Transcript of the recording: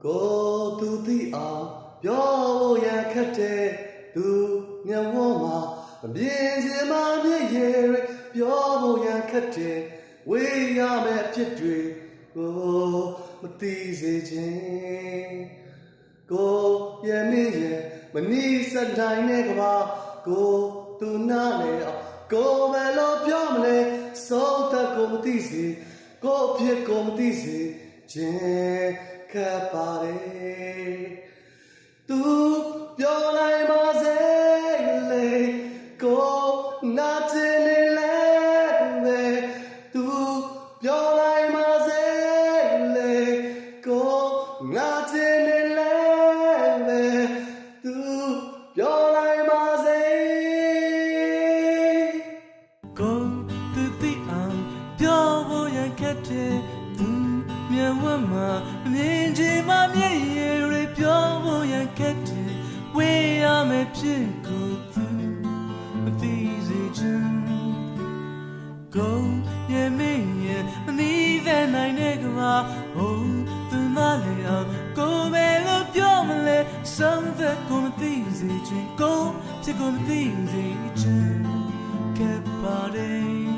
ကိုသူသိအောင်ပြောဖို့ရန်ခက်တဲ့သူမျက်ဝန်းမှာမမြင်ချင်မှမျက်ရည်တွေပြောဖို့ရန်ခက်တဲ့ဝေးရမယ့်အဖြစ်တွေကိုမသိစေခြင်းကိုရဲ့မင်းရဲ့မနီးစက်တိုင်းနဲ့ကပါကိုသူနာနဲ့ကိုဘယ်လိုပြောမလဲစိုးတတ်ကိုမသိစေကိုအဖြစ်ကိုမသိစေခြင်းခက်ပါတယ်သူပြောလိုက်ပါစေလေကိုနာကျင်နေလဲပဲသူပြောလိုက်ပါစေလေကိုနာကျင်နေလဲပဲသူပြောလိုက်ပါစေကိုသူသိအောင်ပြောဖို့ရခက်တဲ့သူမျက်ဝန်းမှာမြင်ချင်မှမျက်ရည်တွေပြောဖို့ရခက်တဲ့ဝေးရမယ့်ဖြစ်ကိုသူမသိစေချင်ကိုရဲ့မင်းရဲ့အနီးတဲ့နိုင်တဲ့ကမှာသူမလေးအောင်ကိုပဲလို့ပြောမလဲ something ကိုမသိစေချင်ကိုဖြစ်ကိုမသိစေချင်Goodbye.